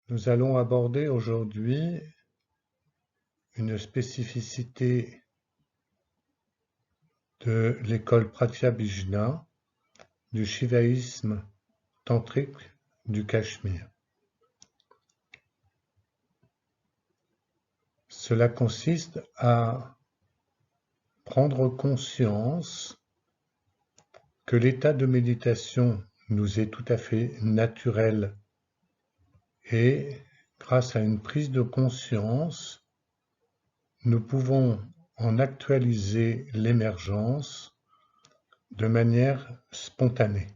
Nous allons aborder aujourd'hui une spécificité de l'école Pratyabhijna du shivaïsme tantrique du Cachemire. Cela consiste à prendre conscience que l'état de méditation nous est tout à fait naturel et grâce à une prise de conscience, nous pouvons en actualiser l'émergence de manière spontanée.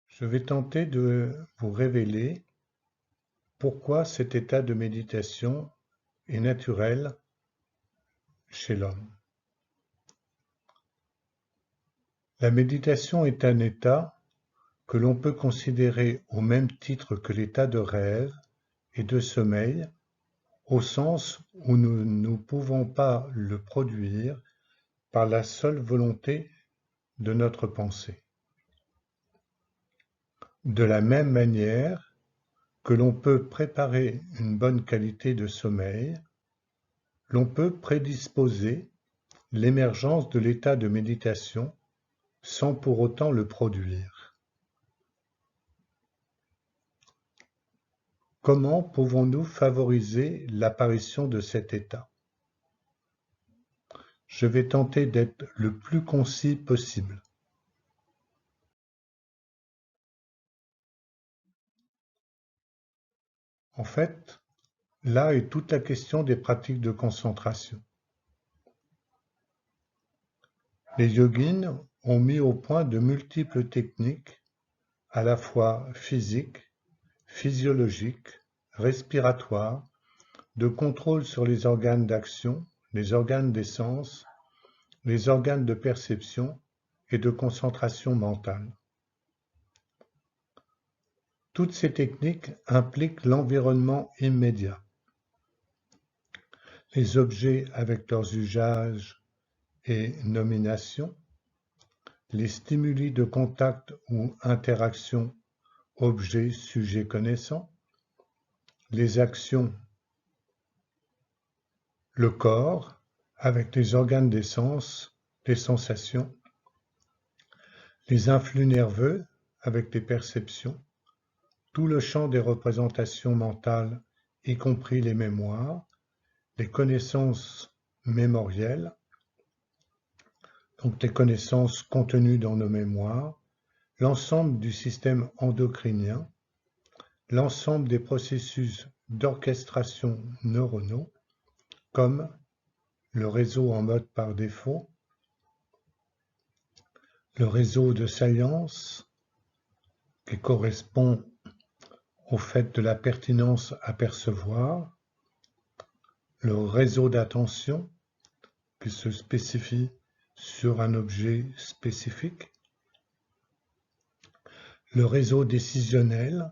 Je vais tenter de vous révéler pourquoi cet état de méditation est naturel chez l'homme. La méditation est un état que l'on peut considérer au même titre que l'état de rêve et de sommeil, au sens où nous ne pouvons pas le produire par la seule volonté de notre pensée. De la même manière que l'on peut préparer une bonne qualité de sommeil, l'on peut prédisposer l'émergence de l'état de méditation sans pour autant le produire. Comment pouvons-nous favoriser l'apparition de cet état? Je vais tenter d'être le plus concis possible. En fait, là est toute la question des pratiques de concentration. Les yogins ont mis au point de multiples techniques, à la fois physiques, physiologiques, respiratoires, de contrôle sur les organes d'action, les organes des sens, les organes de perception et de concentration mentale. Toutes ces techniques impliquent l'environnement immédiat. Les objets avec leurs usages et nominations, les stimuli de contact ou interaction objet-sujet-connaissant, les actions, le corps avec les organes des sens, les sensations, les influx nerveux avec les perceptions, tout le champ des représentations mentales, y compris les mémoires, les connaissances mémorielles, donc les connaissances contenues dans nos mémoires, l'ensemble du système endocrinien, l'ensemble des processus d'orchestration neuronaux, comme le réseau en mode par défaut, le réseau de science, qui correspond au fait de la pertinence à percevoir, le réseau d'attention, qui se spécifie sur un objet spécifique, le réseau décisionnel,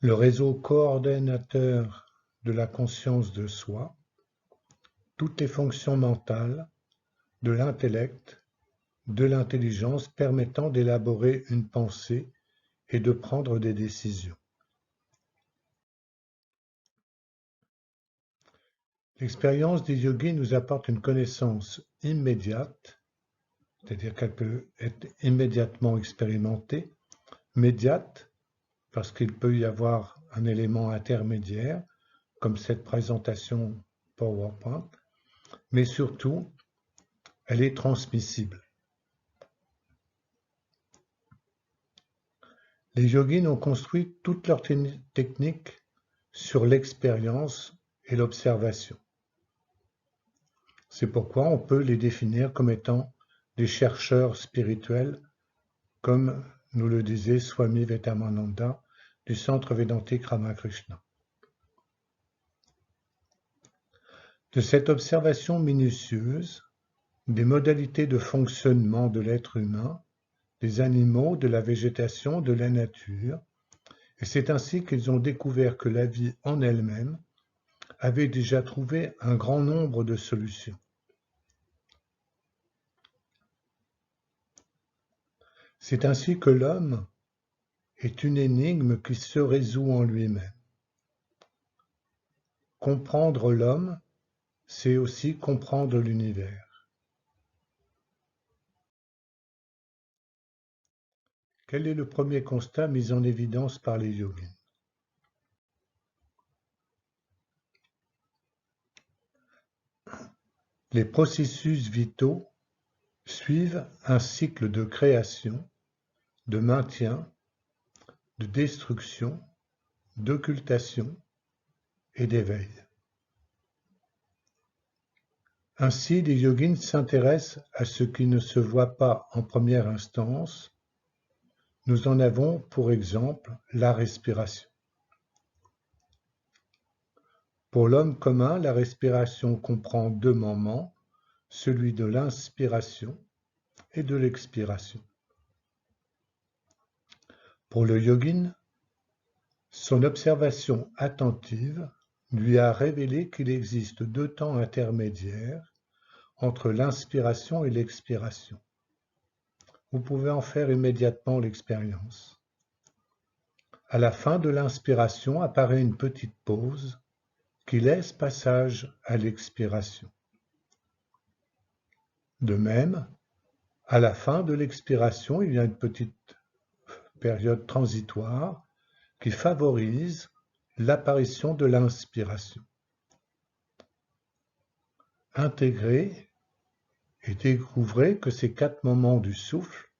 le réseau coordonnateur de la conscience de soi, toutes les fonctions mentales, de l'intellect, de l'intelligence permettant d'élaborer une pensée et de prendre des décisions. L'expérience des yogis nous apporte une connaissance immédiate, c'est-à-dire qu'elle peut être immédiatement expérimentée, médiate, parce qu'il peut y avoir un élément intermédiaire, comme cette présentation PowerPoint, mais surtout, elle est transmissible. Les yogis ont construit toutes leurs techniques sur l'expérience et l'observation. C'est pourquoi on peut les définir comme étant des chercheurs spirituels, comme nous le disait Swami Vetamananda du Centre Védantique Ramakrishna. De cette observation minutieuse des modalités de fonctionnement de l'être humain, des animaux, de la végétation, de la nature, Et c'est ainsi qu'ils ont découvert que la vie en elle-même avait déjà trouvé un grand nombre de solutions. C'est ainsi que l'homme est une énigme qui se résout en lui-même. Comprendre l'homme, c'est aussi comprendre l'univers. Quel est le premier constat mis en évidence par les yogis? Les processus vitaux suivent un cycle de création, de maintien, de destruction, d'occultation et d'éveil. Ainsi, les yogis s'intéressent à ce qui ne se voit pas en première instance. Nous en avons pour exemple la respiration. Pour l'homme commun, la respiration comprend deux moments, celui de l'inspiration et de l'expiration. Pour le yogin, son observation attentive lui a révélé qu'il existe deux temps intermédiaires entre l'inspiration et l'expiration. Vous pouvez en faire immédiatement l'expérience. À la fin de l'inspiration apparaît une petite pause qui laisse passage à l'expiration. De même, à la fin de l'expiration, il y a une petite période transitoire qui favorise l'apparition de l'inspiration. Intégrez et découvrez que ces 4 moments du souffle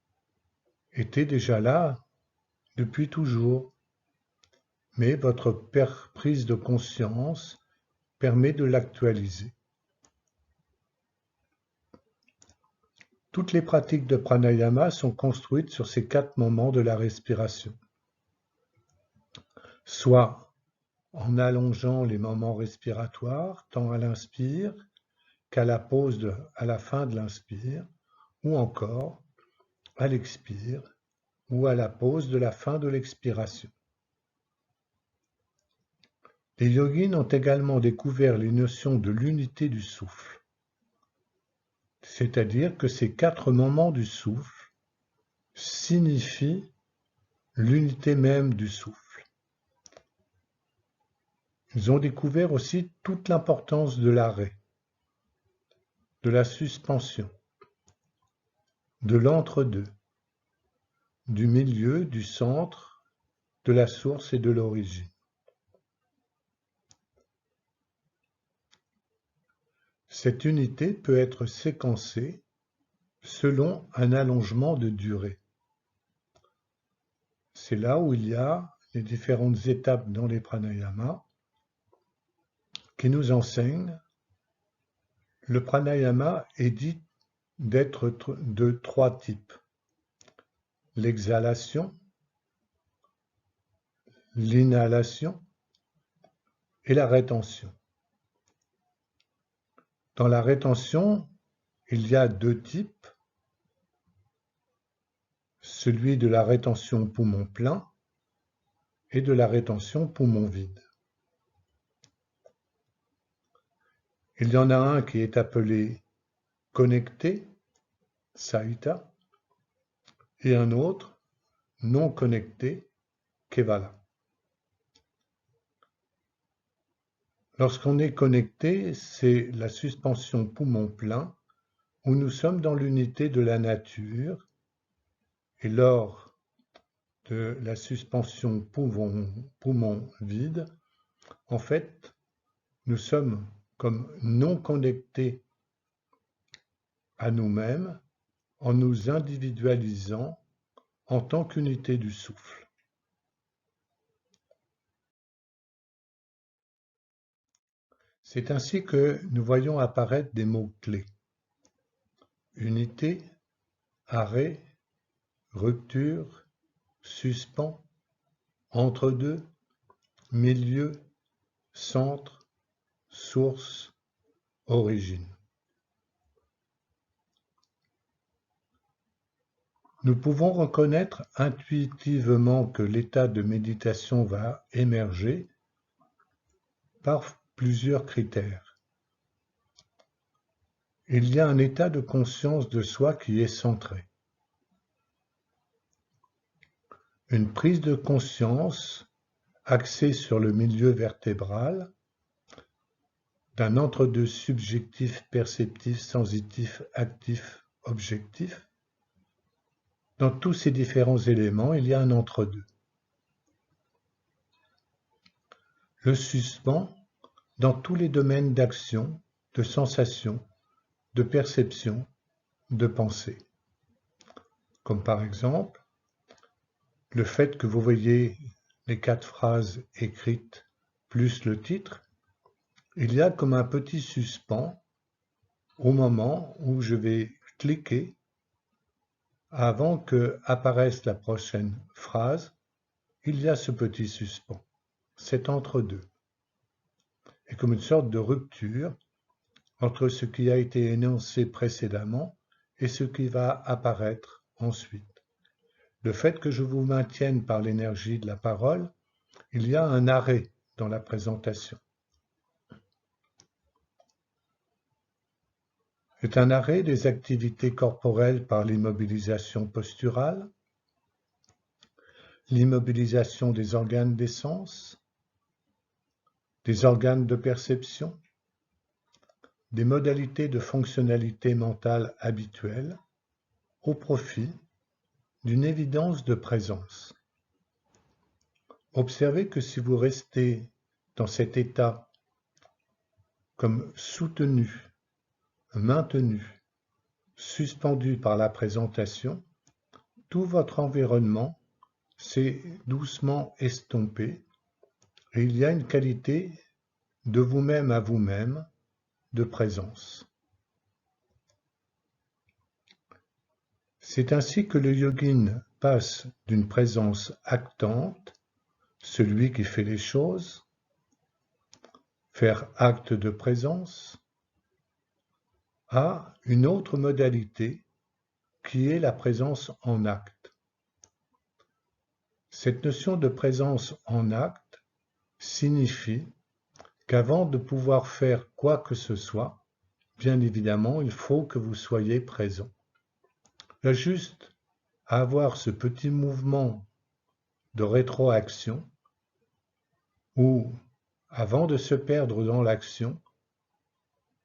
étaient déjà là depuis toujours, mais votre prise de conscience permet de l'actualiser. Toutes les pratiques de pranayama sont construites sur ces 4 moments de la respiration, soit en allongeant les moments respiratoires tant à l'inspire qu'à la pause à la fin de l'inspire, ou encore à l'expire ou à la pause de la fin de l'expiration. Les yogis ont également découvert les notions de l'unité du souffle, c'est-à-dire que ces 4 moments du souffle signifient l'unité même du souffle. Ils ont découvert aussi toute l'importance de l'arrêt, de la suspension, de l'entre-deux, du milieu, du centre, de la source et de l'origine. Cette unité peut être séquencée selon un allongement de durée. C'est là où il y a les différentes étapes dans les pranayamas qui nous enseignent. Le pranayama est dit d'être de 3 types. L'exhalation, l'inhalation et la rétention. Dans la rétention, il y a 2 types. Celui de la rétention poumon plein et de la rétention poumon vide. Il y en a un qui est appelé connecté, Sahita, et un autre non connecté, Kevala. Lorsqu'on est connecté, c'est la suspension poumon plein, où nous sommes dans l'unité de la nature, et lors de la suspension poumon vide, en fait, nous sommes comme non connectés à nous-mêmes en nous individualisant en tant qu'unité du souffle. C'est ainsi que nous voyons apparaître des mots-clés. Unité, arrêt, rupture, suspens, entre-deux, milieu, centre, source, origine. Nous pouvons reconnaître intuitivement que l'état de méditation va émerger par plusieurs critères. Il y a un état de conscience de soi qui est centré. Une prise de conscience axée sur le milieu vertébral, d'un entre-deux subjectif, perceptif, sensitif, actif, objectif. Dans tous ces différents éléments, il y a un entre-deux. Le suspens dans tous les domaines d'action, de sensation, de perception, de pensée. Comme par exemple, le fait que vous voyez les 4 phrases écrites plus le titre, il y a comme un petit suspens au moment où je vais cliquer avant que apparaisse la prochaine phrase, il y a ce petit suspens. C'est entre deux. Et comme une sorte de rupture entre ce qui a été énoncé précédemment et ce qui va apparaître ensuite. Le fait que je vous maintienne par l'énergie de la parole, il y a un arrêt dans la présentation. C'est un arrêt des activités corporelles par l'immobilisation posturale, l'immobilisation des organes des sens, des organes de perception, des modalités de fonctionnalité mentale habituelles, au profit d'une évidence de présence. Observez que si vous restez dans cet état comme soutenu, maintenu, suspendu par la présentation, tout votre environnement s'est doucement estompé et il y a une qualité de vous-même à vous-même de présence. C'est ainsi que le yogin passe d'une présence actante, celui qui fait les choses, faire acte de présence, à une autre modalité qui est la présence en acte. Cette notion de présence en acte signifie qu'avant de pouvoir faire quoi que ce soit, bien évidemment, il faut que vous soyez présent. Il y a juste à avoir ce petit mouvement de rétroaction où, avant de se perdre dans l'action,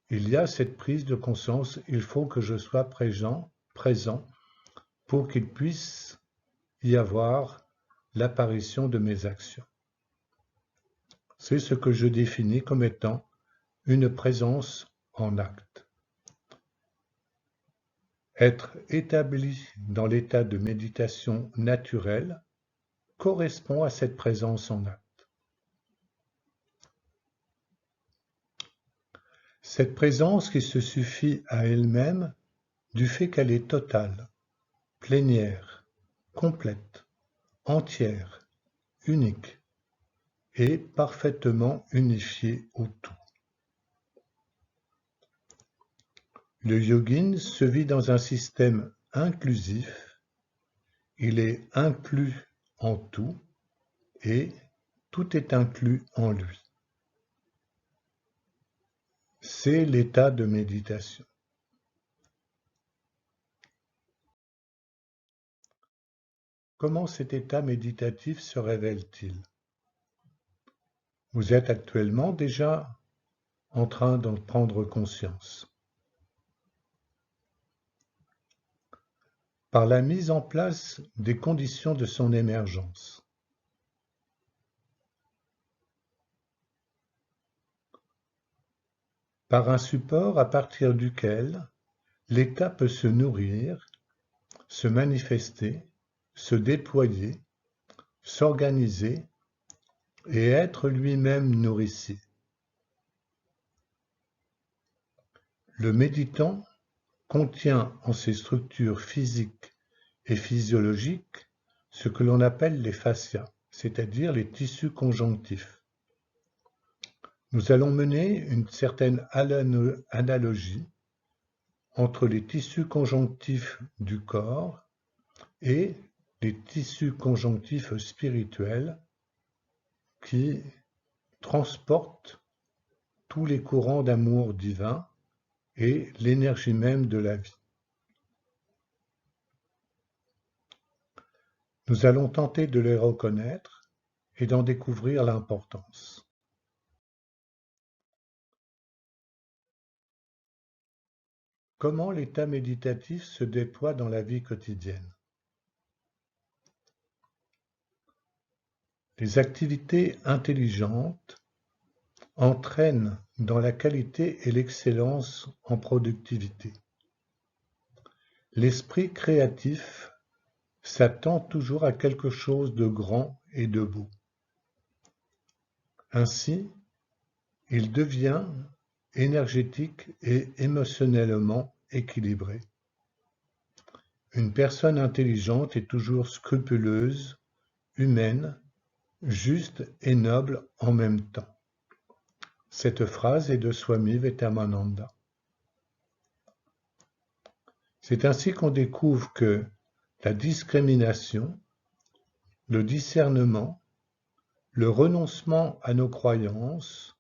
il y a cette prise de conscience, il faut que je sois présent pour qu'il puisse y avoir l'apparition de mes actions. C'est ce que je définis comme étant une présence en acte. Être établi dans l'état de méditation naturelle correspond à cette présence en acte. Cette présence qui se suffit à elle-même du fait qu'elle est totale, plénière, complète, entière, unique et parfaitement unifiée au tout. Le yogin se vit dans un système inclusif, il est inclus en tout et tout est inclus en lui. C'est l'état de méditation. Comment cet état méditatif se révèle-t-il? Vous êtes actuellement déjà en train d'en prendre conscience. Par la mise en place des conditions de son émergence. Par un support à partir duquel l'état peut se nourrir, se manifester, se déployer, s'organiser et être lui-même nourricier. Le méditant contient en ses structures physiques et physiologiques ce que l'on appelle les fascias, c'est-à-dire les tissus conjonctifs. Nous allons mener une certaine analogie entre les tissus conjonctifs du corps et les tissus conjonctifs spirituels qui transportent tous les courants d'amour divin et l'énergie même de la vie. Nous allons tenter de les reconnaître et d'en découvrir l'importance. Comment l'état méditatif se déploie dans la vie quotidienne? Les activités intelligentes entraînent dans la qualité et l'excellence en productivité. L'esprit créatif s'attend toujours à quelque chose de grand et de beau. Ainsi, il devient énergétique et émotionnellement équilibré. Une personne intelligente est toujours scrupuleuse, humaine, juste et noble en même temps. Cette phrase est de Swami Vettamananda. C'est ainsi qu'on découvre que la discrimination, le discernement, le renoncement à nos croyances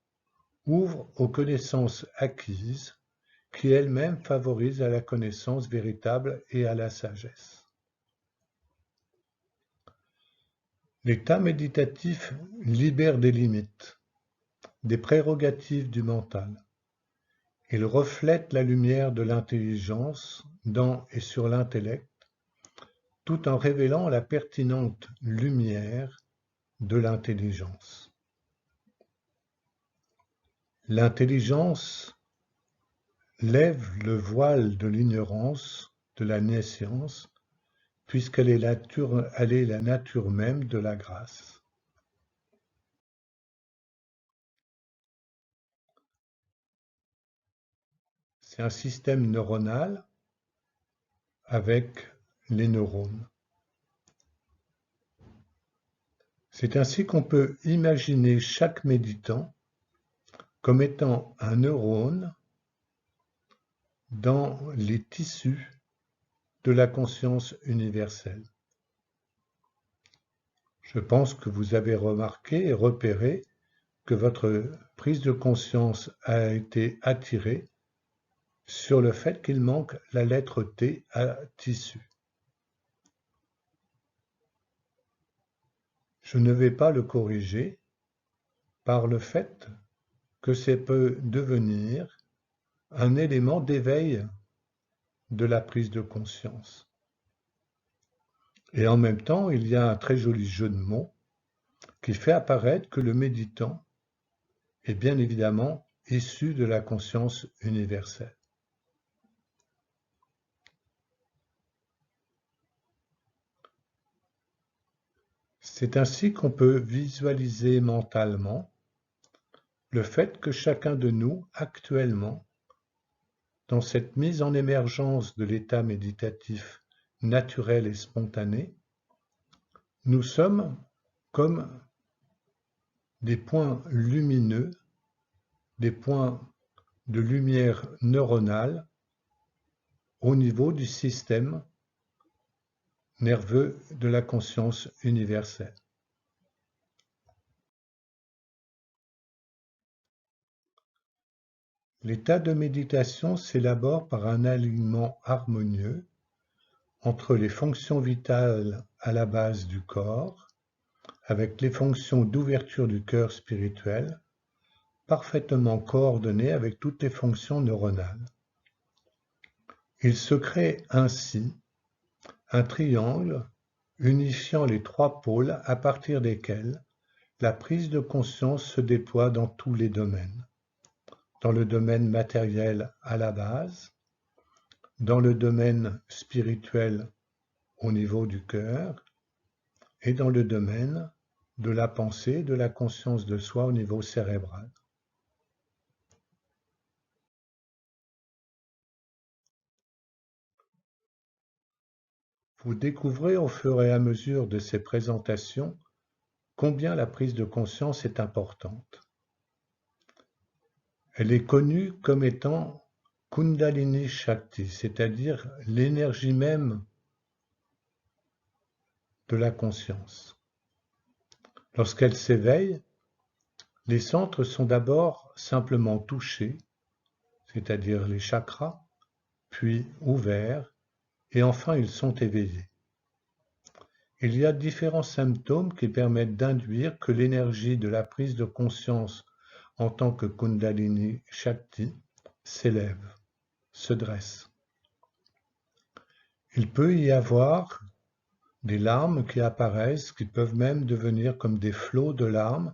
ouvrent aux connaissances acquises qui elles-mêmes favorisent à la connaissance véritable et à la sagesse. L'état méditatif libère des limites, des prérogatives du mental. Il reflète la lumière de l'intelligence dans et sur l'intellect, tout en révélant la pertinente lumière de l'intelligence. L'intelligence lève le voile de l'ignorance, de la nescience, puisqu'elle est la nature même de la grâce. C'est un système neuronal avec les neurones. C'est ainsi qu'on peut imaginer chaque méditant comme étant un neurone dans les tissus de la conscience universelle. Je pense que vous avez remarqué et repéré que votre prise de conscience a été attirée sur le fait qu'il manque la lettre T à tissu. Je ne vais pas le corriger par le fait que ça peut devenir un élément d'éveil de la prise de conscience. Et en même temps, il y a un très joli jeu de mots qui fait apparaître que le méditant est bien évidemment issu de la conscience universelle. C'est ainsi qu'on peut visualiser mentalement le fait que chacun de nous, actuellement, dans cette mise en émergence de l'état méditatif naturel et spontané, nous sommes comme des points lumineux, des points de lumière neuronale au niveau du système nerveux de la conscience universelle. L'état de méditation s'élabore par un alignement harmonieux entre les fonctions vitales à la base du corps, avec les fonctions d'ouverture du cœur spirituel, parfaitement coordonnées avec toutes les fonctions neuronales. Il se crée ainsi un triangle unifiant les trois pôles à partir desquels la prise de conscience se déploie dans tous les domaines. Dans le domaine matériel à la base, dans le domaine spirituel au niveau du cœur et dans le domaine de la pensée, de la conscience de soi au niveau cérébral. Vous découvrez au fur et à mesure de ces présentations combien la prise de conscience est importante. Elle est connue comme étant Kundalini Shakti, c'est-à-dire l'énergie même de la conscience. Lorsqu'elle s'éveille, les centres sont d'abord simplement touchés, c'est-à-dire les chakras, puis ouverts, et enfin ils sont éveillés. Il y a différents symptômes qui permettent d'induire que l'énergie de la prise de conscience en tant que Kundalini Shakti s'élève, se dresse. Il peut y avoir des larmes qui apparaissent, qui peuvent même devenir comme des flots de larmes,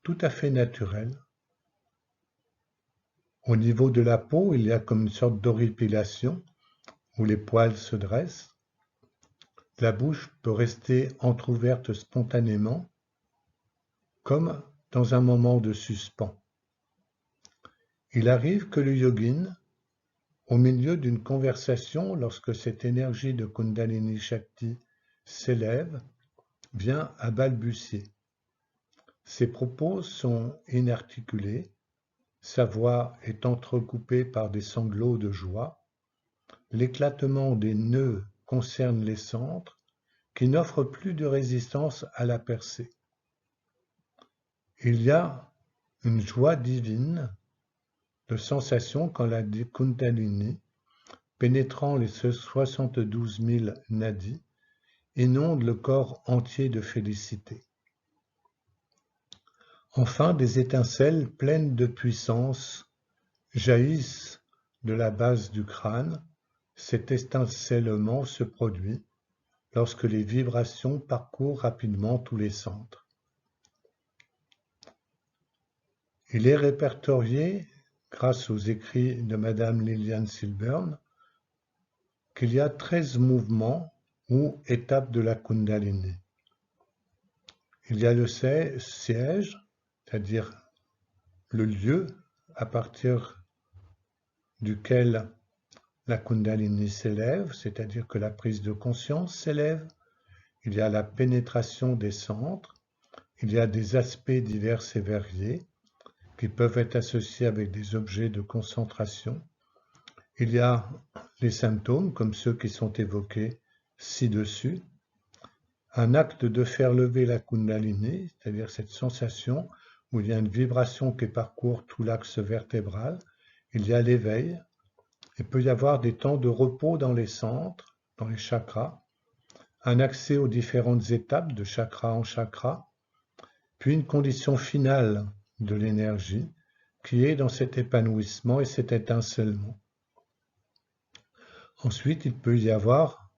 tout à fait naturels. Au niveau de la peau, il y a comme une sorte d'horripilation, où les poils se dressent. La bouche peut rester entr'ouverte spontanément, comme dans un moment de suspens. Il arrive que le yogin, au milieu d'une conversation, lorsque cette énergie de Kundalini Shakti s'élève, vient à balbutier. Ses propos sont inarticulés, sa voix est entrecoupée par des sanglots de joie, l'éclatement des nœuds concerne les centres qui n'offrent plus de résistance à la percée. Il y a une joie divine de sensation quand la Kundalini, pénétrant les 72 000 nadis, inonde le corps entier de félicité. Enfin, des étincelles pleines de puissance jaillissent de la base du crâne. Cet étincellement se produit lorsque les vibrations parcourent rapidement tous les centres. Il est répertorié, grâce aux écrits de Madame Liliane Silburn, qu'il y a 13 mouvements ou étapes de la Kundalini. Il y a le siège, c'est-à-dire le lieu à partir duquel la Kundalini s'élève, c'est-à-dire que la prise de conscience s'élève. Il y a la pénétration des centres. Il y a des aspects divers et variés qui peuvent être associés avec des objets de concentration. Il y a les symptômes comme ceux qui sont évoqués ci-dessus. Un acte de faire lever la Kundalini, c'est-à-dire cette sensation où il y a une vibration qui parcourt tout l'axe vertébral. Il y a l'éveil. Il peut y avoir des temps de repos dans les centres, dans les chakras, un accès aux différentes étapes de chakra en chakra, puis une condition finale de l'énergie qui est dans cet épanouissement et cet étincellement. Ensuite, il peut y avoir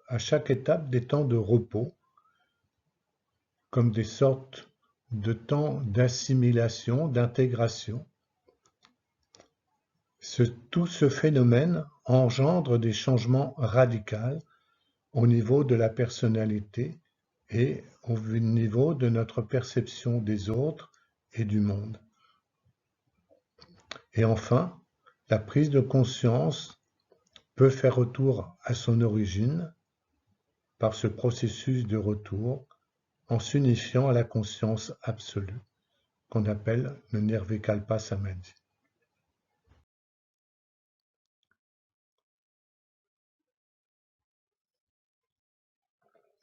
à chaque étape des temps de repos, comme des sortes de temps d'assimilation, d'intégration. Tout ce phénomène engendre des changements radicaux au niveau de la personnalité et au niveau de notre perception des autres et du monde. Et enfin, la prise de conscience peut faire retour à son origine par ce processus de retour en s'unifiant à la conscience absolue qu'on appelle le Nirvikalpa Samadhi.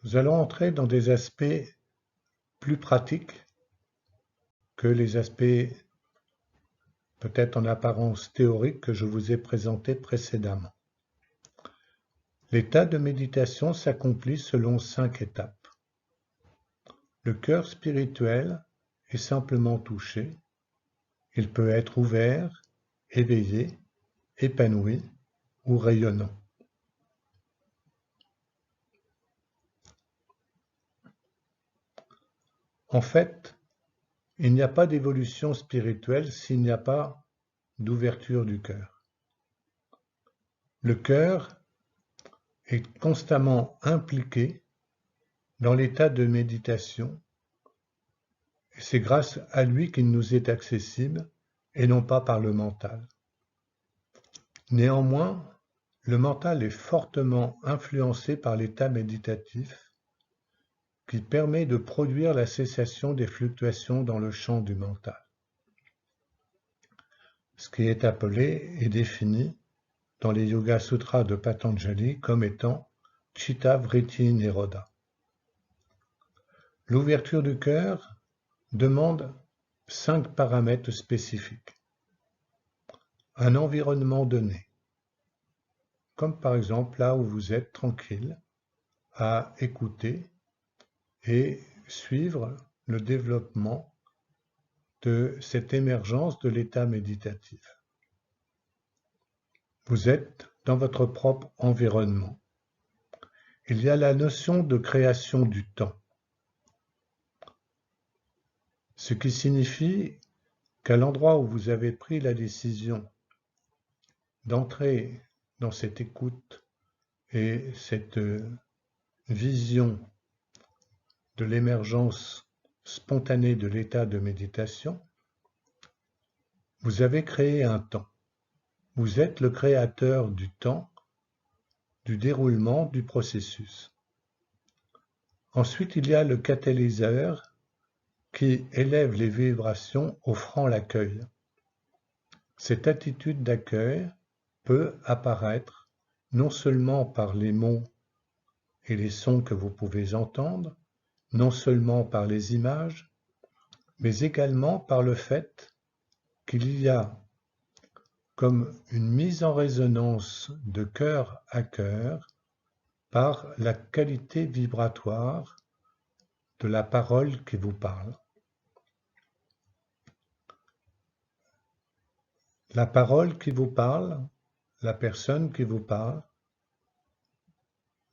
Nous allons entrer dans des aspects plus pratiques que les aspects peut-être en apparence théoriques que je vous ai présentés précédemment. L'état de méditation s'accomplit selon 5 étapes. Le cœur spirituel est simplement touché. Il peut être ouvert, éveillé, épanoui ou rayonnant. En fait, il n'y a pas d'évolution spirituelle s'il n'y a pas d'ouverture du cœur. Le cœur est constamment impliqué dans l'état de méditation et c'est grâce à lui qu'il nous est accessible et non pas par le mental. Néanmoins, le mental est fortement influencé par l'état méditatif qui permet de produire la cessation des fluctuations dans le champ du mental. Ce qui est appelé et défini dans les Yoga Sutras de Patanjali comme étant Chitta Vritti Nirodha. L'ouverture du cœur demande 5 paramètres spécifiques. Un environnement donné, comme par exemple là où vous êtes tranquille, à écouter et suivre le développement de cette émergence de l'état méditatif. Vous êtes dans votre propre environnement. Il y a la notion de création du temps, ce qui signifie qu'à l'endroit où vous avez pris la décision d'entrer dans cette écoute et cette vision de l'émergence spontanée de l'état de méditation, vous avez créé un temps. Vous êtes le créateur du temps, du déroulement du processus. Ensuite, il y a le catalyseur qui élève les vibrations offrant l'accueil. Cette attitude d'accueil peut apparaître non seulement par les mots et les sons que vous pouvez entendre, non seulement par les images, mais également par le fait qu'il y a comme une mise en résonance de cœur à cœur par la qualité vibratoire de la parole qui vous parle. La parole qui vous parle, la personne qui vous parle,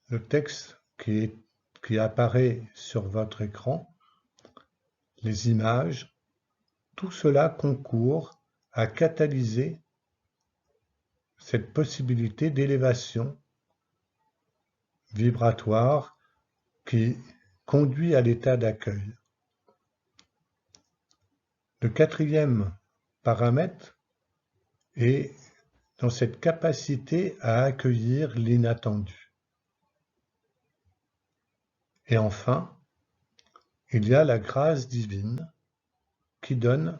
le texte qui apparaît sur votre écran, les images, tout cela concourt à catalyser cette possibilité d'élévation vibratoire qui conduit à l'état d'accueil. Le quatrième paramètre est dans cette capacité à accueillir l'inattendu. Et enfin, il y a la grâce divine qui donne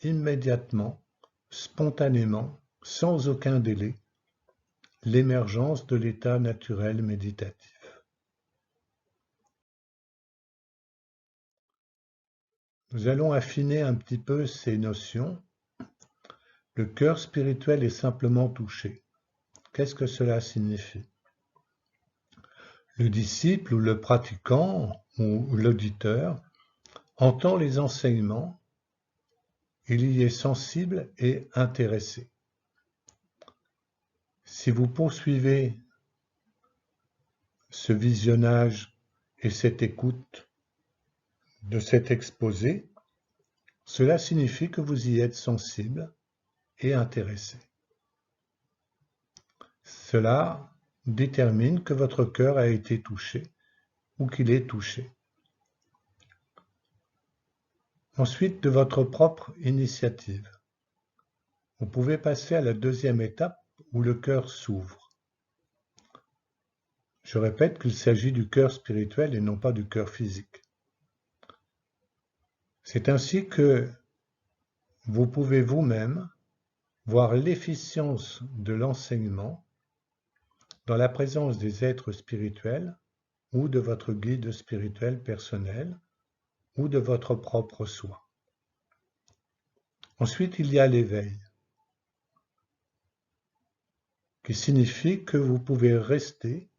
immédiatement, spontanément, sans aucun délai, l'émergence de l'état naturel méditatif. Nous allons affiner un petit peu ces notions. Le cœur spirituel est simplement touché. Qu'est-ce que cela signifie? Le disciple ou le pratiquant ou l'auditeur entend les enseignements, il y est sensible et intéressé. Si vous poursuivez ce visionnage et cette écoute de cet exposé, cela signifie que vous y êtes sensible et intéressé. Cela détermine que votre cœur a été touché ou qu'il est touché. Ensuite, de votre propre initiative, vous pouvez passer à la deuxième étape où le cœur s'ouvre. Je répète qu'il s'agit du cœur spirituel et non pas du cœur physique. C'est ainsi que vous pouvez vous-même voir l'efficience de l'enseignement dans la présence des êtres spirituels ou de votre guide spirituel personnel ou de votre propre soi. Ensuite, il y a l'éveil, qui signifie que vous pouvez rester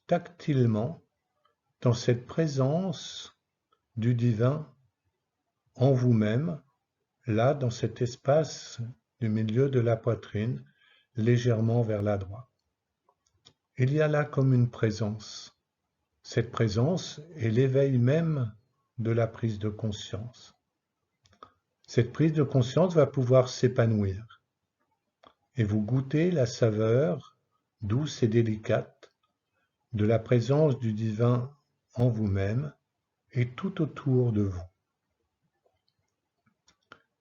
tactilement dans cette présence du divin en vous-même, là, dans cet espace du milieu de la poitrine, légèrement vers la droite. Il y a là comme une présence. Cette présence est l'éveil même de la prise de conscience. Cette prise de conscience va pouvoir s'épanouir et vous goûtez la saveur douce et délicate de la présence du divin en vous-même et tout autour de vous.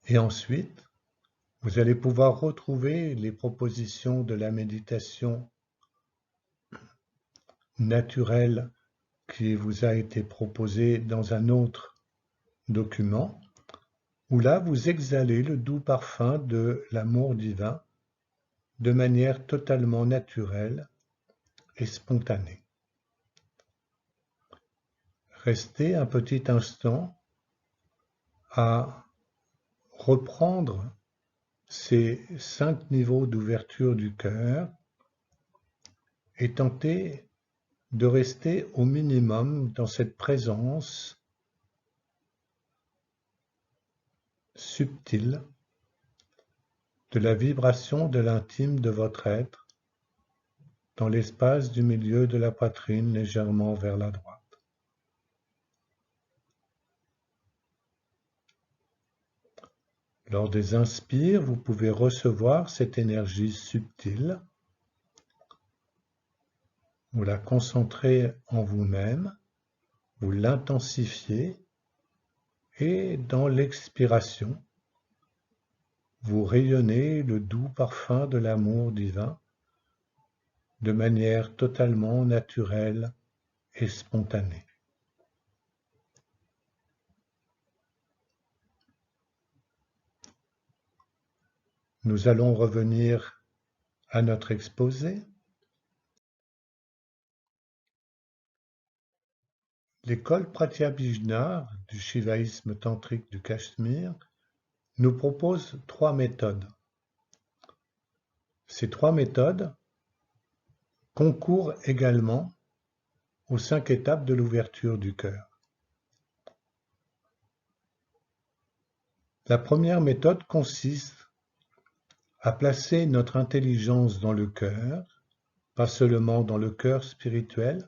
Et ensuite, vous allez pouvoir retrouver les propositions de la méditation naturelle qui vous a été proposée dans un autre document, où là vous exhalez le doux parfum de l'amour divin de manière totalement naturelle et spontanée. restez un petit instant à reprendre ces 5 niveaux d'ouverture du cœur et tentez de rester au minimum dans cette présence subtile de la vibration de l'intime de votre être dans l'espace du milieu de la poitrine légèrement vers la droite. Lors des inspires, vous pouvez recevoir cette énergie subtile. Vous la concentrez en vous-même, vous l'intensifiez et dans l'expiration, vous rayonnez le doux parfum de l'amour divin de manière totalement naturelle et spontanée. Nous allons revenir à notre exposé. L'école Pratyabhijna du shivaïsme tantrique du Cachemire nous propose 3 méthodes. Ces 3 méthodes concourent également aux 5 étapes de l'ouverture du cœur. La première méthode consiste à placer notre intelligence dans le cœur, pas seulement dans le cœur spirituel,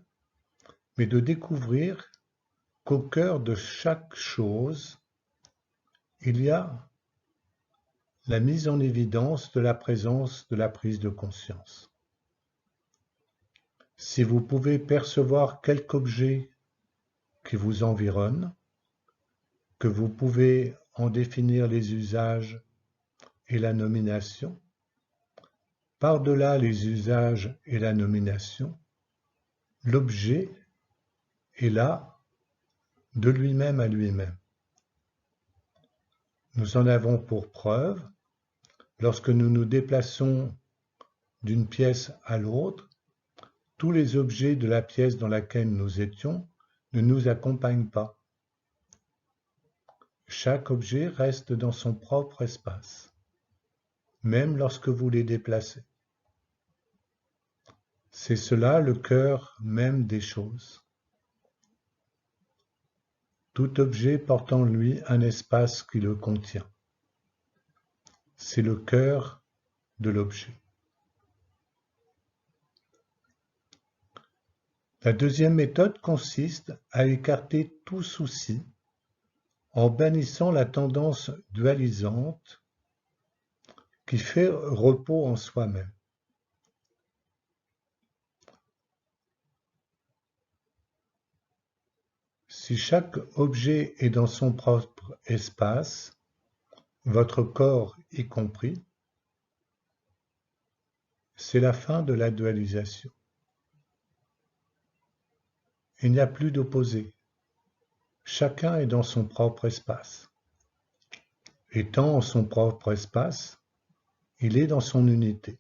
mais de découvrir qu'au cœur de chaque chose, il y a la mise en évidence de la présence de la prise de conscience. Si vous pouvez percevoir quelque objet qui vous environne, que vous pouvez en définir les usages et la nomination, par-delà les usages et la nomination, l'objet est là de lui-même à lui-même. Nous en avons pour preuve, lorsque nous nous déplaçons d'une pièce à l'autre, tous les objets de la pièce dans laquelle nous étions ne nous accompagnent pas. Chaque objet reste dans son propre espace, même lorsque vous les déplacez. C'est cela le cœur même des choses. Tout objet porte en lui un espace qui le contient. C'est le cœur de l'objet. La deuxième méthode consiste à écarter tout souci en bannissant la tendance dualisante qui fait repos en soi-même. Si chaque objet est dans son propre espace, votre corps y compris, c'est la fin de la dualisation. Il n'y a plus d'opposé. Chacun est dans son propre espace. Étant en son propre espace, il est dans son unité.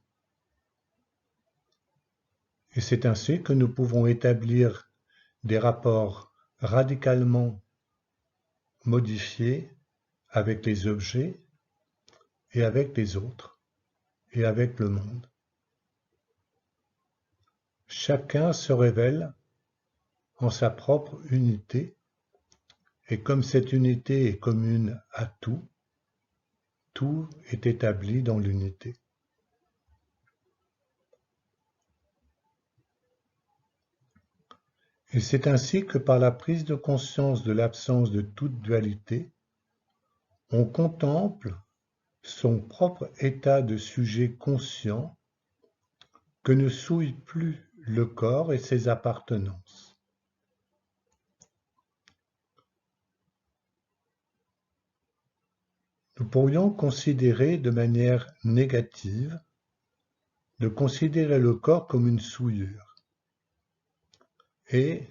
Et c'est ainsi que nous pouvons établir des rapports radicalement modifiés avec les objets et avec les autres et avec le monde. Chacun se révèle en sa propre unité et comme cette unité est commune à tout, tout est établi dans l'unité. Et c'est ainsi que par la prise de conscience de l'absence de toute dualité, on contemple son propre état de sujet conscient que ne souille plus le corps et ses appartenances. Nous pourrions considérer de manière négative de considérer le corps comme une souillure et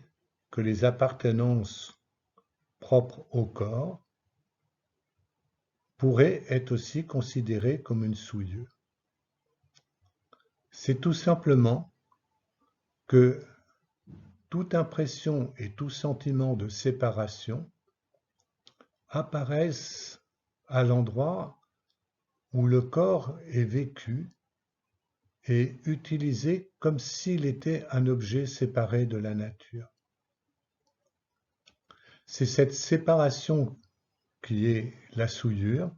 que les appartenances propres au corps pourraient être aussi considérées comme une souillure. C'est tout simplement que toute impression et tout sentiment de séparation apparaissent à l'endroit où le corps est vécu et utilisé comme s'il était un objet séparé de la nature. C'est cette séparation qui est la souillure,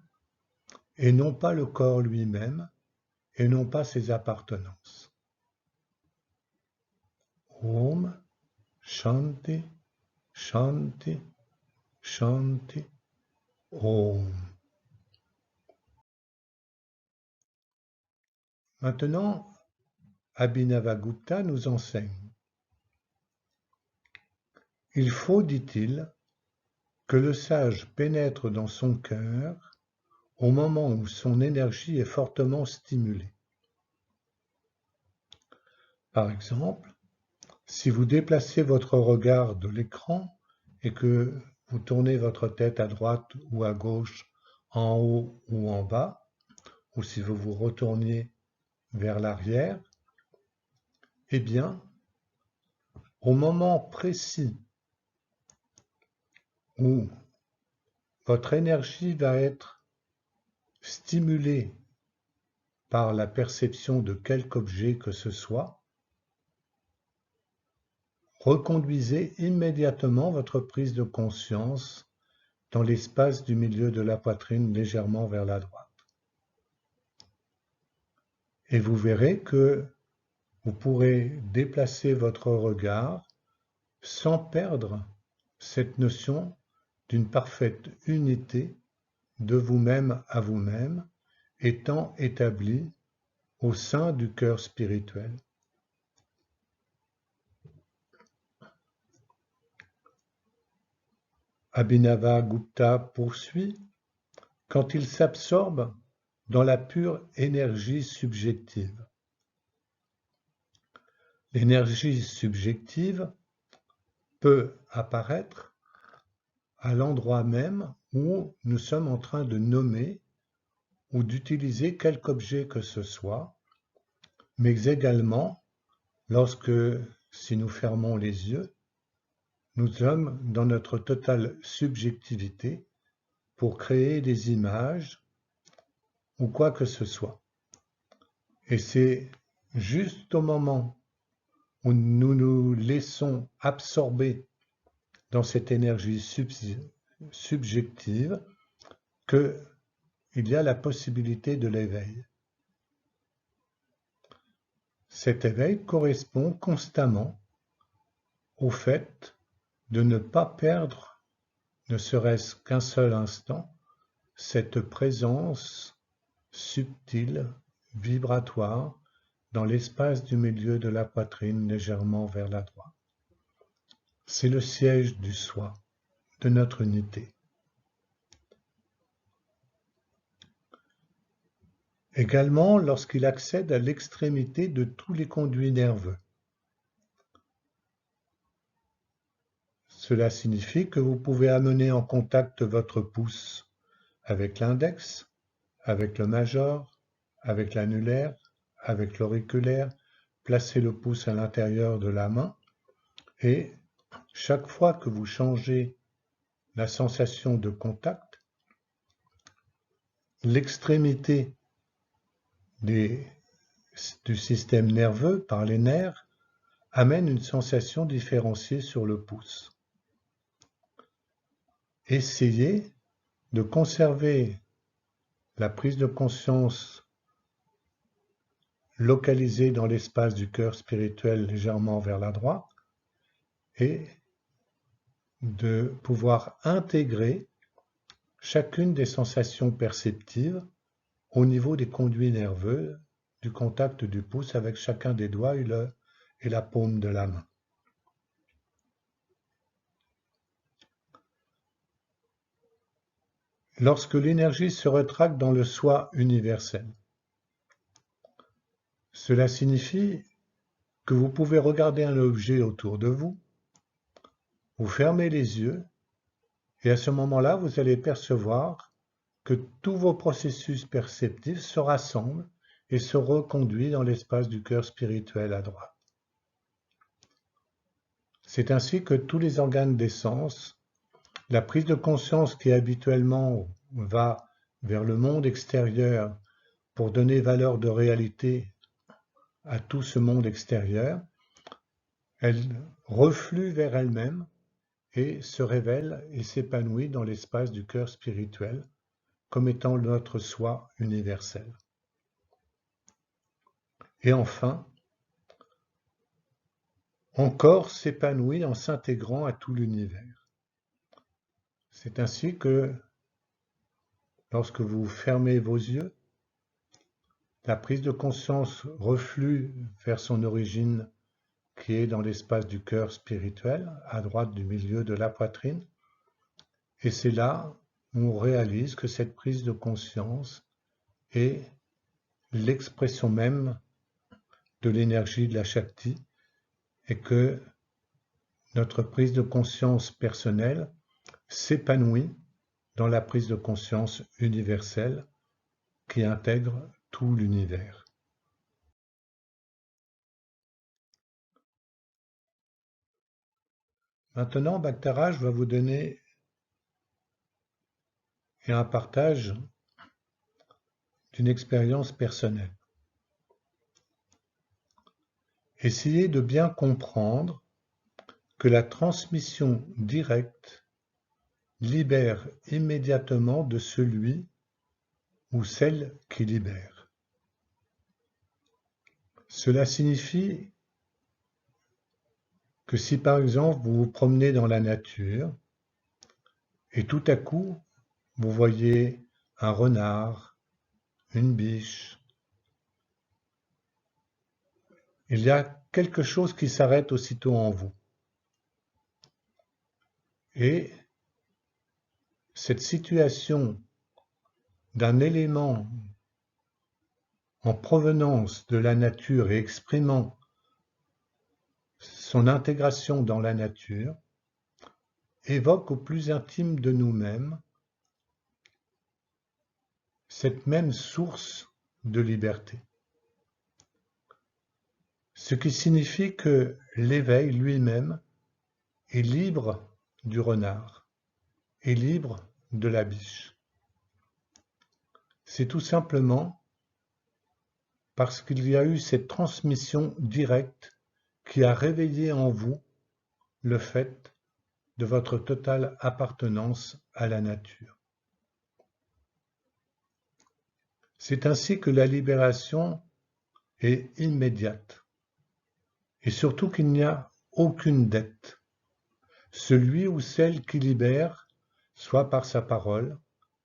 et non pas le corps lui-même, et non pas ses appartenances. Om Shanti, Shanti, Shanti, Om. Maintenant, Abhinavagupta nous enseigne. Il faut, dit-il, que le sage pénètre dans son cœur au moment où son énergie est fortement stimulée. Par exemple, si vous déplacez votre regard de l'écran et que vous tournez votre tête à droite ou à gauche, en haut ou en bas, ou si vous vous retourniez vers l'arrière, eh bien, au moment précis où votre énergie va être stimulée par la perception de quelque objet que ce soit, reconduisez immédiatement votre prise de conscience dans l'espace du milieu de la poitrine légèrement vers la droite. Et vous verrez que vous pourrez déplacer votre regard sans perdre cette notion d'une parfaite unité de vous-même à vous-même étant établie au sein du cœur spirituel. Abhinavagupta poursuit, quand il s'absorbe dans la pure énergie subjective. L'énergie subjective peut apparaître à l'endroit même où nous sommes en train de nommer ou d'utiliser quelque objet que ce soit, mais également lorsque, si nous fermons les yeux, nous sommes dans notre totale subjectivité pour créer des images ou quoi que ce soit. Et c'est juste au moment où nous nous laissons absorber dans cette énergie subjective qu'il y a la possibilité de l'éveil. Cet éveil correspond constamment au fait de ne pas perdre, ne serait-ce qu'un seul instant, cette présence subtile, vibratoire, dans l'espace du milieu de la poitrine légèrement vers la droite. C'est le siège du soi, de notre unité. Également lorsqu'il accède à l'extrémité de tous les conduits nerveux. Cela signifie que vous pouvez amener en contact votre pouce avec l'index, avec le majeur, avec l'annulaire, avec l'auriculaire, placer le pouce à l'intérieur de la main et chaque fois que vous changez la sensation de contact, l'extrémité du système nerveux par les nerfs amène une sensation différenciée sur le pouce. Essayez de conserver la prise de conscience localisée dans l'espace du cœur spirituel légèrement vers la droite et de pouvoir intégrer chacune des sensations perceptives au niveau des conduits nerveux du contact du pouce avec chacun des doigts et la paume de la main. Lorsque l'énergie se retracte dans le soi universel, cela signifie que vous pouvez regarder un objet autour de vous, vous fermez les yeux et à ce moment-là, vous allez percevoir que tous vos processus perceptifs se rassemblent et se reconduisent dans l'espace du cœur spirituel à droite. C'est ainsi que tous les organes des sens, la prise de conscience qui habituellement va vers le monde extérieur pour donner valeur de réalité à tout ce monde extérieur, elle reflue vers elle-même et se révèle et s'épanouit dans l'espace du cœur spirituel comme étant notre soi universel. Et enfin, encore s'épanouit en s'intégrant à tout l'univers. C'est ainsi que, lorsque vous fermez vos yeux, la prise de conscience reflue vers son origine qui est dans l'espace du cœur spirituel, à droite du milieu de la poitrine, et c'est là où on réalise que cette prise de conscience est l'expression même de l'énergie de la Shakti et que notre prise de conscience personnelle s'épanouit dans la prise de conscience universelle qui intègre tout l'univers. Maintenant, Bhaktaraj va vous donner un partage d'une expérience personnelle. Essayez de bien comprendre que la transmission directe libère immédiatement de celui ou celle qui libère. Cela signifie que si par exemple vous vous promenez dans la nature et tout à coup vous voyez un renard, une biche, il y a quelque chose qui s'arrête aussitôt en vous. Et cette situation d'un élément en provenance de la nature et exprimant son intégration dans la nature évoque au plus intime de nous-mêmes cette même source de liberté. Ce qui signifie que l'éveil lui-même est libre du renard, est libre de la biche. C'est tout simplement parce qu'il y a eu cette transmission directe qui a réveillé en vous le fait de votre totale appartenance à la nature. C'est ainsi que la libération est immédiate et surtout qu'il n'y a aucune dette. Celui ou celle qui libère, soit par sa parole,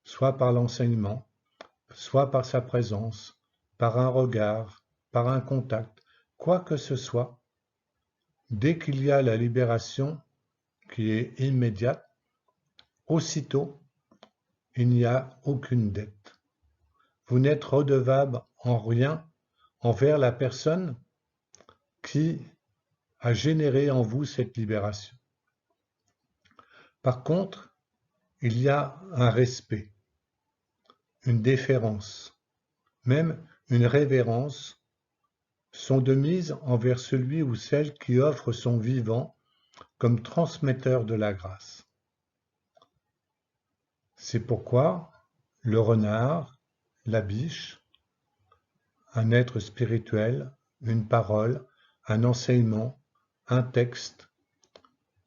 soit par l'enseignement, soit par sa présence, par un regard, par un contact, quoi que ce soit, dès qu'il y a la libération qui est immédiate, aussitôt, il n'y a aucune dette. Vous n'êtes redevable en rien envers la personne qui a généré en vous cette libération. Par contre, il y a un respect, une déférence, même une révérence sont de mise envers celui ou celle qui offre son vivant comme transmetteur de la grâce. C'est pourquoi le renard, la biche, un être spirituel, une parole, un enseignement, un texte,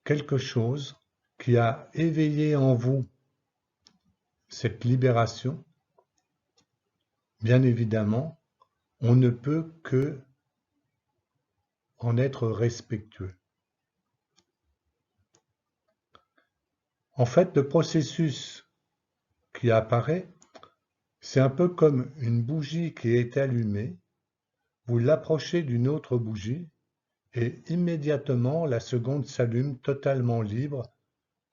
quelque chose qui a éveillé en vous cette libération, bien évidemment, on ne peut que en être respectueux. En fait, le processus qui apparaît, c'est un peu comme une bougie qui est allumée, vous l'approchez d'une autre bougie et immédiatement la seconde s'allume totalement libre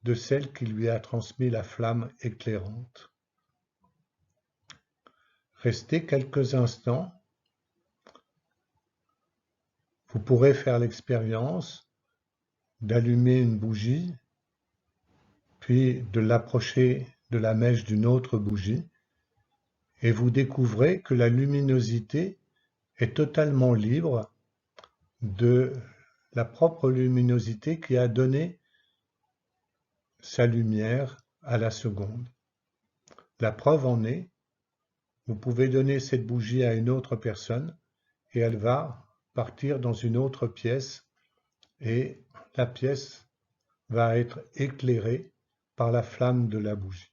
de celle qui lui a transmis la flamme éclairante. Restez quelques instants, vous pourrez faire l'expérience d'allumer une bougie, puis de l'approcher de la mèche d'une autre bougie, et vous découvrez que la luminosité est totalement libre de la propre luminosité qui a donné sa lumière à la seconde. La preuve en est, vous pouvez donner cette bougie à une autre personne et elle va partir dans une autre pièce et la pièce va être éclairée par la flamme de la bougie.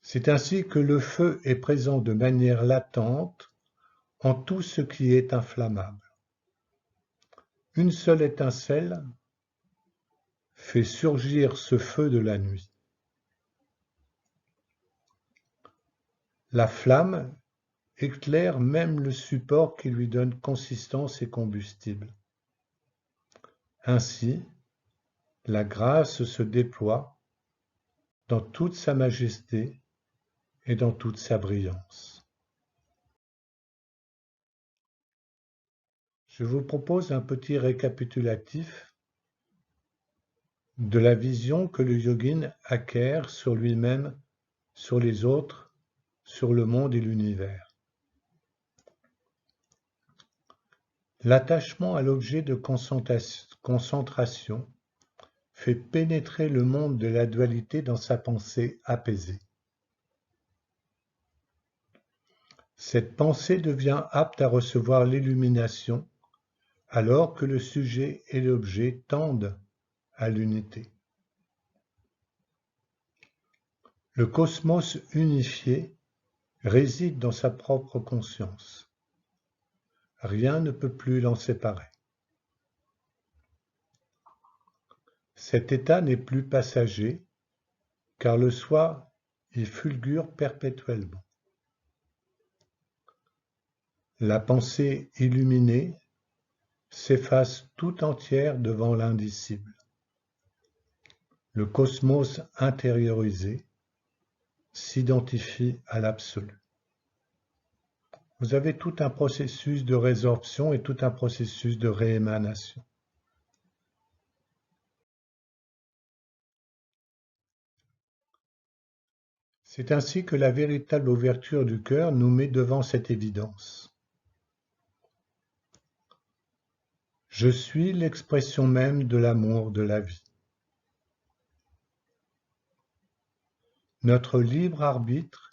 C'est ainsi que le feu est présent de manière latente en tout ce qui est inflammable. Une seule étincelle fait surgir ce feu de la nuit. La flamme éclaire même le support qui lui donne consistance et combustible. Ainsi, la grâce se déploie dans toute sa majesté et dans toute sa brillance. Je vous propose un petit récapitulatif de la vision que le yogin acquiert sur lui-même, sur les autres, sur le monde et l'univers. L'attachement à l'objet de concentration fait pénétrer le monde de la dualité dans sa pensée apaisée. Cette pensée devient apte à recevoir l'illumination alors que le sujet et l'objet tendent à l'unité. Le cosmos unifié réside dans sa propre conscience. Rien ne peut plus l'en séparer. Cet état n'est plus passager, car le soi y fulgure perpétuellement. La pensée illuminée s'efface tout entière devant l'indicible. Le cosmos intériorisé s'identifie à l'absolu. Vous avez tout un processus de résorption et tout un processus de réémanation. C'est ainsi que la véritable ouverture du cœur nous met devant cette évidence. Je suis l'expression même de l'amour de la vie. Notre libre arbitre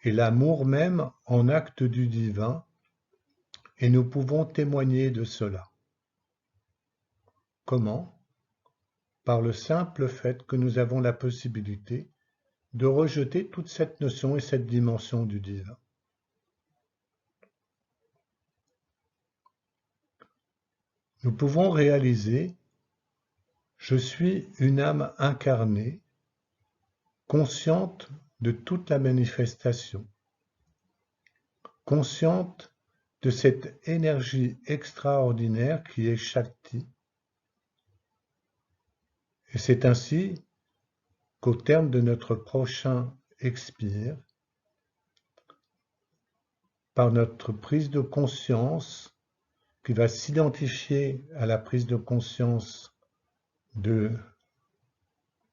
est l'amour même en acte du divin, et nous pouvons témoigner de cela. Comment? Par le simple fait que nous avons la possibilité de rejeter toute cette notion et cette dimension du divin. Nous pouvons réaliser « Je suis une âme incarnée, consciente de toute la manifestation, consciente de cette énergie extraordinaire qui est Shakti. » Et c'est ainsi qu'au terme de notre prochain expire, par notre prise de conscience qui va s'identifier à la prise de conscience de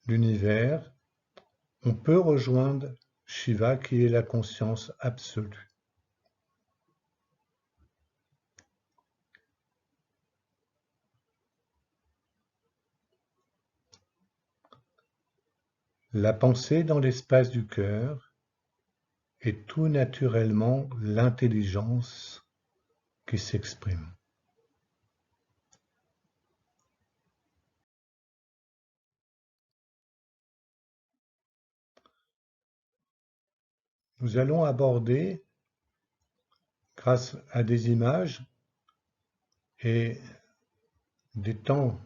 l'univers, on peut rejoindre Shiva qui est la conscience absolue. La pensée dans l'espace du cœur est tout naturellement l'intelligence qui s'exprime. Nous allons aborder, grâce à des images et des temps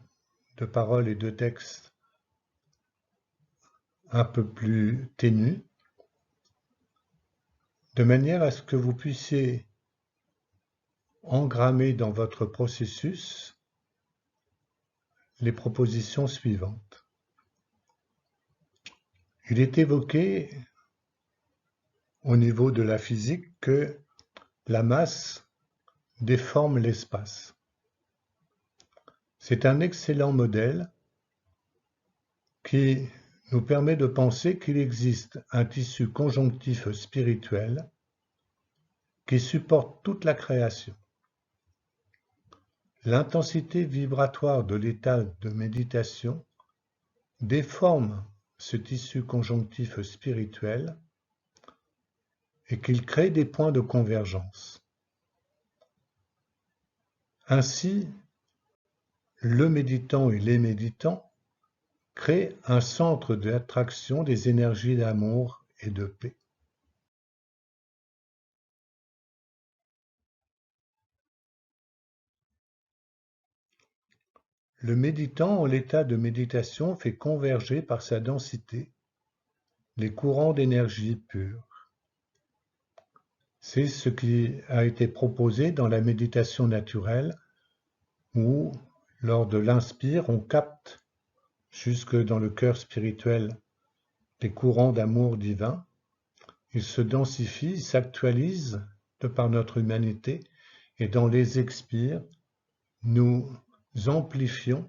de parole et de texte un peu plus ténus, de manière à ce que vous puissiez engrammer dans votre processus les propositions suivantes. Il est évoqué au niveau de la physique que la masse déforme l'espace. C'est un excellent modèle qui nous permet de penser qu'il existe un tissu conjonctif spirituel qui supporte toute la création. L'intensité vibratoire de l'état de méditation déforme ce tissu conjonctif spirituel et qu'il crée des points de convergence. Ainsi, le méditant et les méditants créent un centre d'attraction des énergies d'amour et de paix. Le méditant en l'état de méditation fait converger par sa densité les courants d'énergie pure. C'est ce qui a été proposé dans la méditation naturelle où, lors de l'inspire, on capte jusque dans le cœur spirituel les courants d'amour divin. Ils se densifient, s'actualisent de par notre humanité et dans les expires, nous amplifions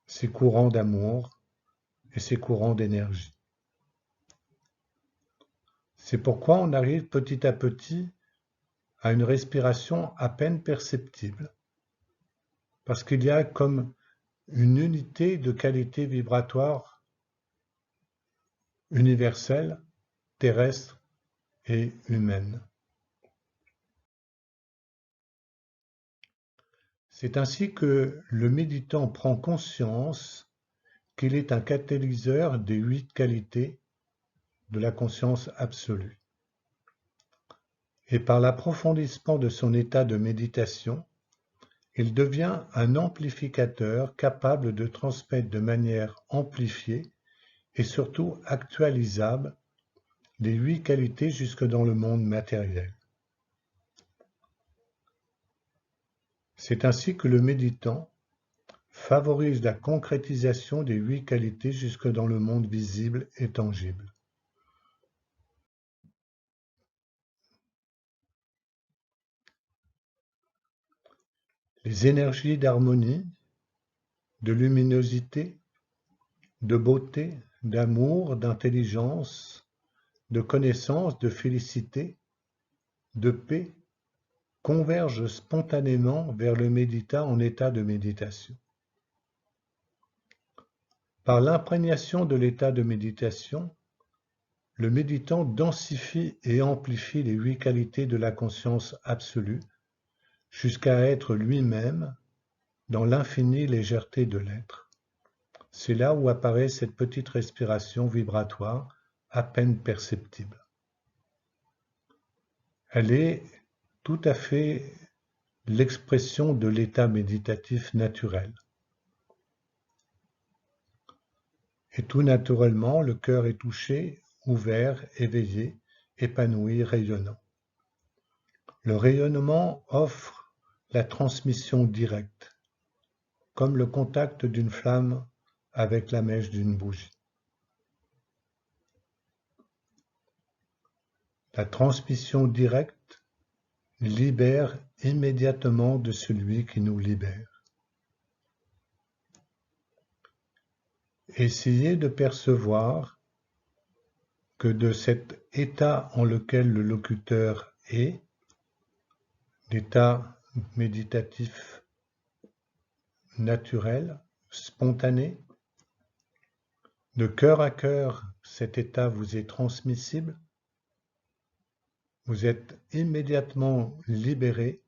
ces courants d'amour et ces courants d'énergie. C'est pourquoi on arrive petit à petit à une respiration à peine perceptible, parce qu'il y a comme une unité de qualité vibratoire universelle, terrestre et humaine. C'est ainsi que le méditant prend conscience qu'il est un catalyseur des 8 qualités de la conscience absolue. Et par l'approfondissement de son état de méditation, il devient un amplificateur capable de transmettre de manière amplifiée et surtout actualisable les 8 qualités jusque dans le monde matériel. C'est ainsi que le méditant favorise la concrétisation des 8 qualités jusque dans le monde visible et tangible. Les énergies d'harmonie, de luminosité, de beauté, d'amour, d'intelligence, de connaissance, de félicité, de paix, convergent spontanément vers le méditant en état de méditation. Par l'imprégnation de l'état de méditation, le méditant densifie et amplifie les 8 qualités de la conscience absolue jusqu'à être lui-même dans l'infinie légèreté de l'être. C'est là où apparaît cette petite respiration vibratoire à peine perceptible. Elle est tout à fait l'expression de l'état méditatif naturel. Et tout naturellement, le cœur est touché, ouvert, éveillé, épanoui, rayonnant. Le rayonnement offre la transmission directe, comme le contact d'une flamme avec la mèche d'une bougie. La transmission directe libère immédiatement de celui qui nous libère. Essayez de percevoir que de cet état en lequel le locuteur est, l'état méditatif naturel, spontané, de cœur à cœur, cet état vous est transmissible, vous êtes immédiatement libéré,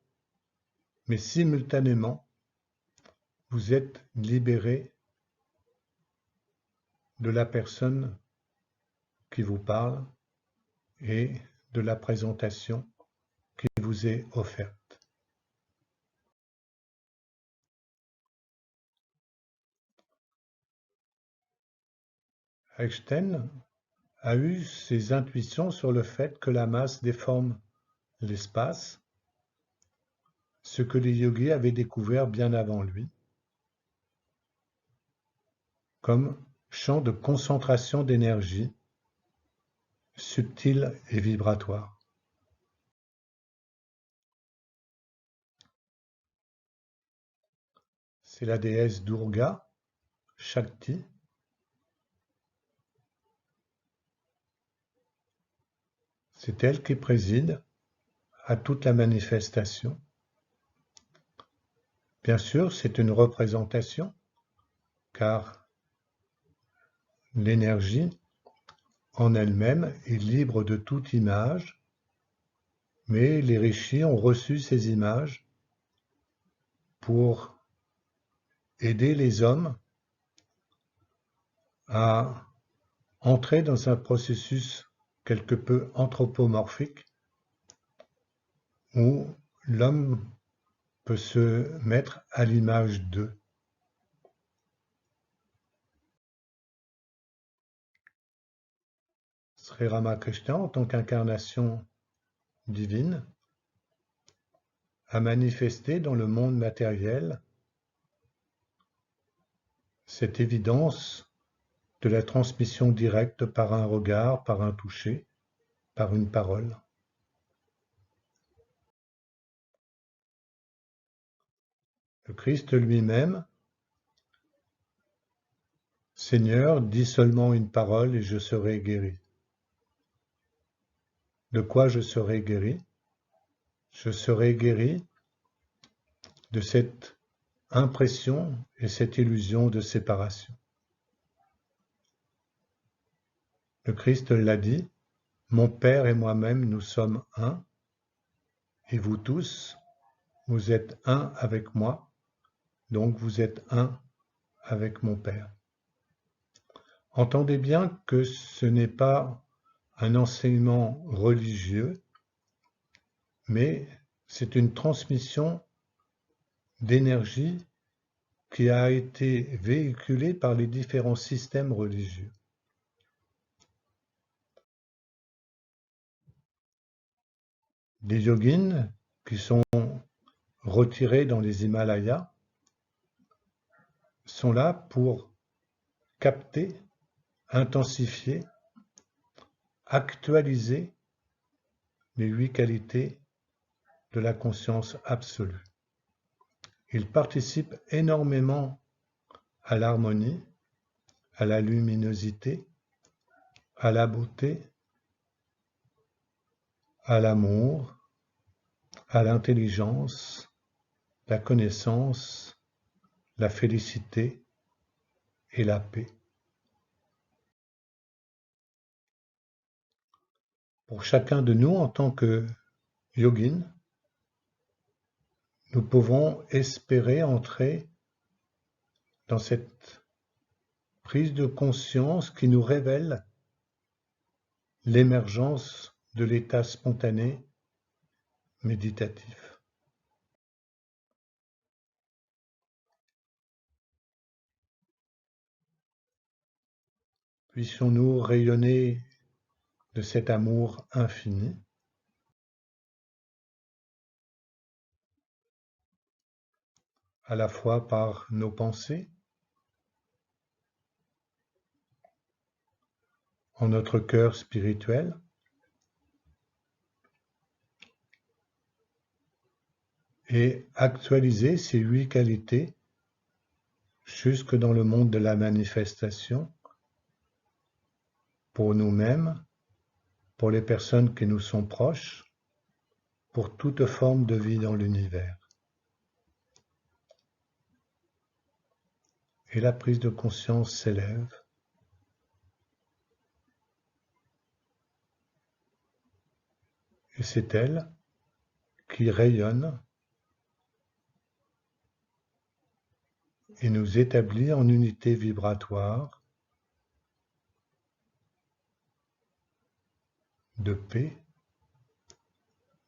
mais simultanément, vous êtes libéré de la personne qui vous parle et de la présentation qui vous est offerte. Einstein a eu ses intuitions sur le fait que la masse déforme l'espace, ce que les yogis avaient découvert bien avant lui, comme champ de concentration d'énergie subtil et vibratoire. C'est la déesse Durga, Shakti, c'est elle qui préside à toute la manifestation Bien sûr, c'est une représentation, car l'énergie en elle-même est libre de toute image, mais les rishis ont reçu ces images pour aider les hommes à entrer dans un processus quelque peu anthropomorphique où l'homme peut se mettre à l'image d'eux. Sri Ramakrishna, en tant qu'incarnation divine, a manifesté dans le monde matériel cette évidence de la transmission directe par un regard, par un toucher, par une parole. Le Christ lui-même, Seigneur, dis seulement une parole et je serai guéri. De quoi je serai guéri? Je serai guéri de cette impression et cette illusion de séparation. Le Christ l'a dit, mon Père et moi-même, nous sommes un, et vous tous, vous êtes un avec moi, donc vous êtes un avec mon Père. Entendez bien que ce n'est pas un enseignement religieux, mais c'est une transmission d'énergie qui a été véhiculée par les différents systèmes religieux. Les yogins qui sont retirés dans les Himalayas sont là pour capter, intensifier, actualiser les 8 qualités de la conscience absolue. Ils participent énormément à l'harmonie, à la luminosité, à la beauté, à l'amour, à l'intelligence, la connaissance, la félicité et la paix. Pour chacun de nous, en tant que yogin, nous pouvons espérer entrer dans cette prise de conscience qui nous révèle l'émergence de l'état spontané méditatif. Puissions-nous rayonner de cet amour infini, à la fois par nos pensées, en notre cœur spirituel, et actualiser ces 8 qualités jusque dans le monde de la manifestation, pour nous-mêmes, pour les personnes qui nous sont proches, pour toute forme de vie dans l'univers. Et la prise de conscience s'élève. Et c'est elle qui rayonne et nous établit en unité vibratoire de paix,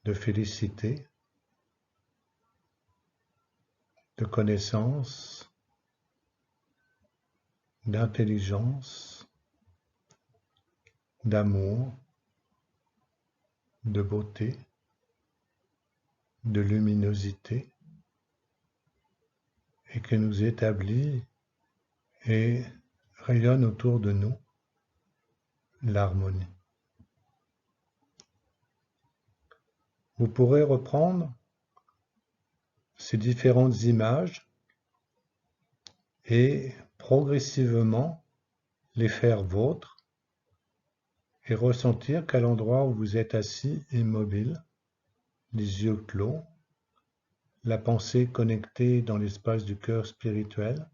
de félicité, de connaissance, d'intelligence, d'amour, de beauté, de luminosité, et qui nous établit et rayonne autour de nous l'harmonie. Vous pourrez reprendre ces différentes images et progressivement les faire vôtres et ressentir qu'à l'endroit où vous êtes assis immobile, les yeux clos, la pensée connectée dans l'espace du cœur spirituel,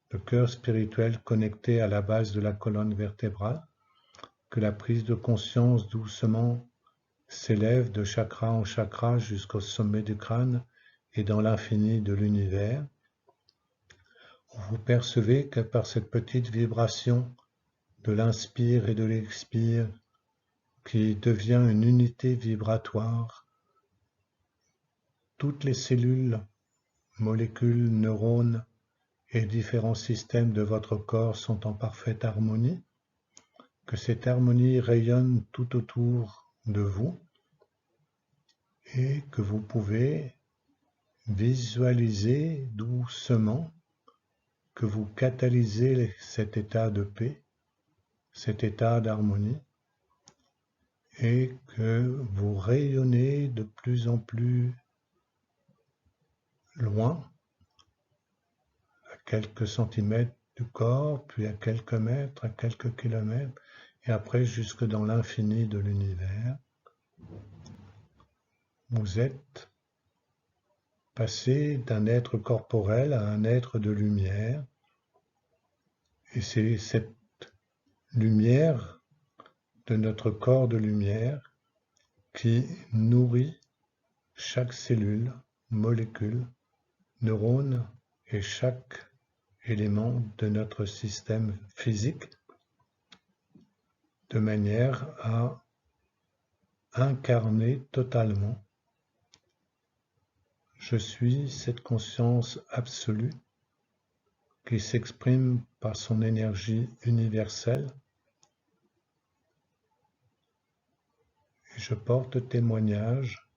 le cœur spirituel connecté à la base de la colonne vertébrale, que la prise de conscience doucement s'élève de chakra en chakra jusqu'au sommet du crâne et dans l'infini de l'univers. Vous percevez que par cette petite vibration de l'inspire et de l'expire, qui devient une unité vibratoire, toutes les cellules, molécules, neurones et différents systèmes de votre corps sont en parfaite harmonie, que cette harmonie rayonne tout autour de vous et que vous pouvez visualiser doucement que vous catalysez cet état de paix, cet état d'harmonie, et que vous rayonnez de plus en plus loin, à quelques centimètres du corps, puis à quelques mètres, à quelques kilomètres, et après jusque dans l'infini de l'univers. Vous êtes passé d'un être corporel à un être de lumière, et c'est cette lumière de notre corps de lumière qui nourrit chaque cellule, molécule, neurone et chaque élément de notre système physique, de manière à incarner totalement. Je suis cette conscience absolue qui s'exprime par son énergie universelle et je porte témoignage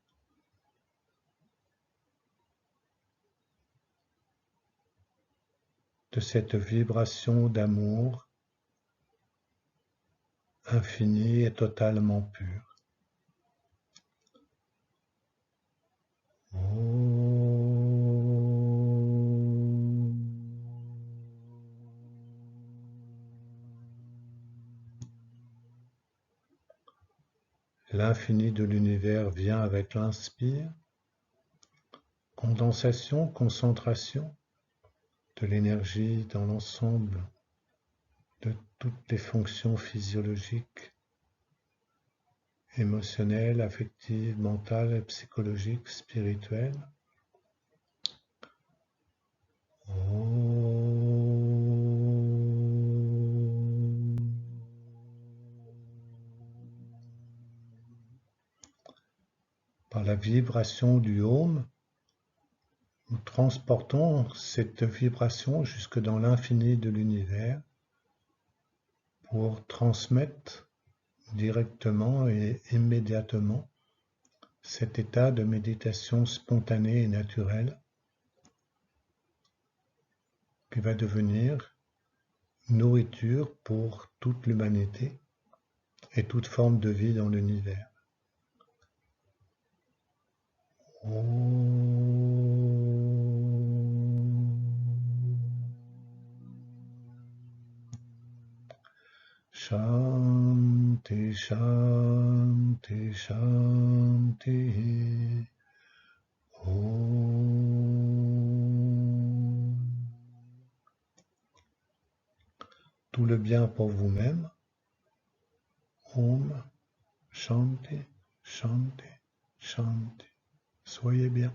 de cette vibration d'amour infinie et totalement pure. L'infini de l'univers vient avec l'inspire, condensation, concentration de l'énergie dans l'ensemble de toutes les fonctions physiologiques, émotionnelles, affectives, mentales, psychologiques, spirituelles. Par la vibration du Om, nous transportons cette vibration jusque dans l'infini de l'univers pour transmettre directement et immédiatement cet état de méditation spontanée et naturelle qui va devenir nourriture pour toute l'humanité et toute forme de vie dans l'univers. Shanti, Shanti, Shanti. Om. Tout le bien pour vous-même. Om. Shanti, Shanti, Shanti. Soyez bien.